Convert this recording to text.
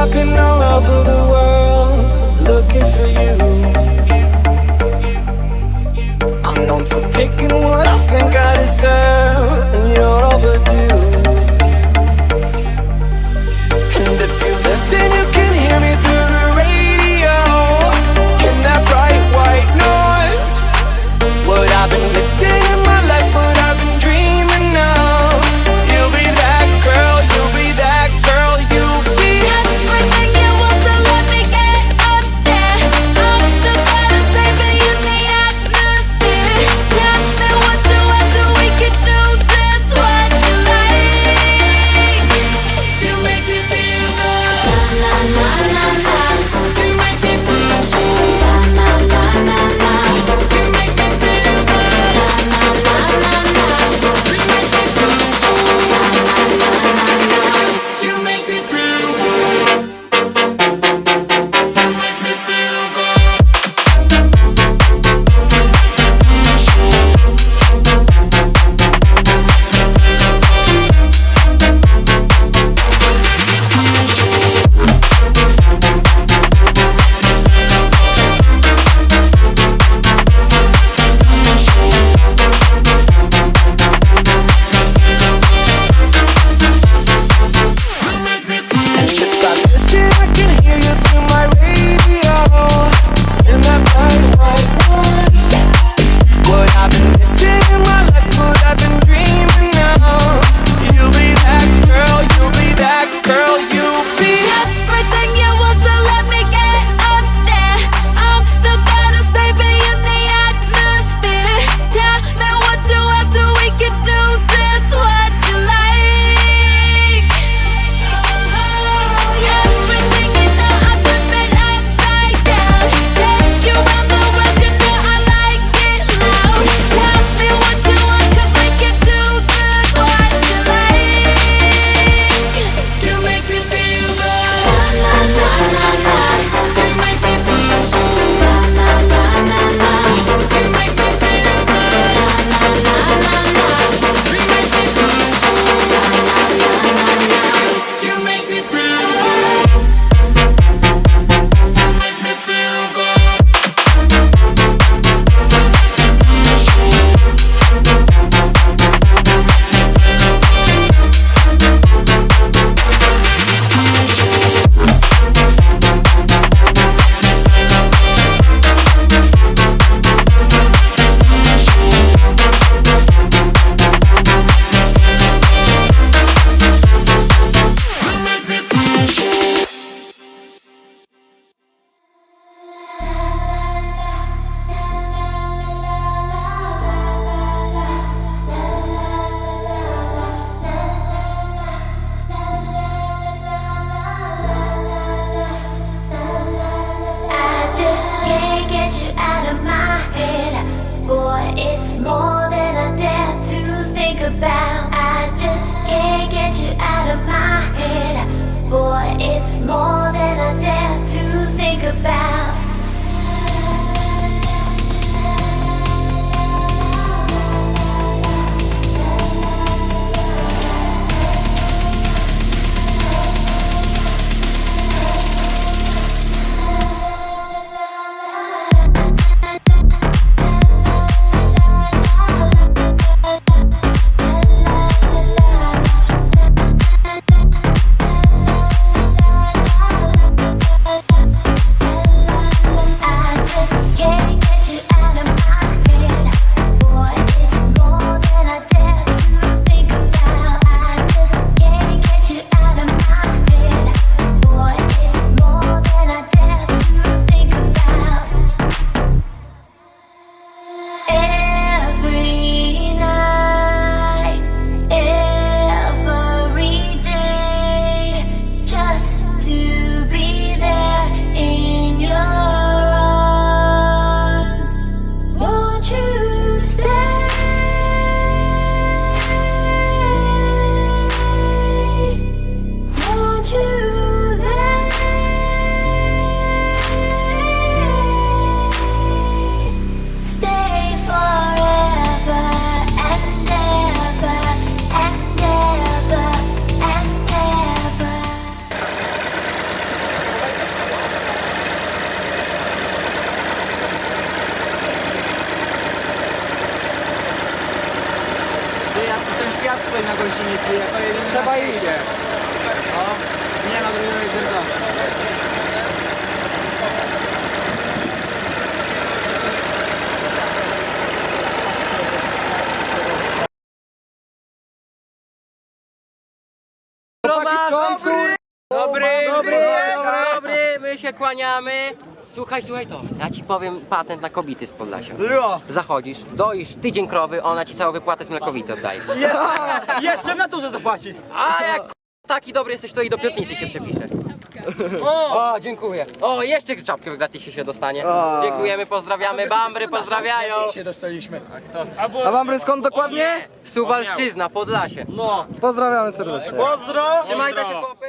I've been all over the world looking for you. I'm known for taking what I think I deserve, and you're overdue. And if you listen, you can hear me through the radio, in that bright white noise. What I've been missing in my life, what I've been dreaming of. You'll be that girl, you'll be that girl, you'll be everything you want, so let me get up there. I'm the baddest baby in the atmosphere. Tell me what you want so we could trzeba iść. Nie ma drugiego zerwa. Dobry, my się kłaniamy. Słuchaj to. Ja ci powiem patent na kobiety z Podlasia. Zachodzisz, doisz tydzień krowy, ona ci całą wypłatę z mlekowity oddaje. Jeszcze w naturze zapłaci. A jak taki dobry jesteś, to i do piątnicy się przepisze. O, dziękuję. O, jeszcze czapkę w gratisie się dostanie. Dziękujemy, pozdrawiamy. Bambry pozdrawiają. Się dostaliśmy. A Bambry skąd dokładnie? Suwalszczyzna, Podlasie. No. Pozdrawiamy serdecznie. Pozdro. Trzymajcie się, chłopy.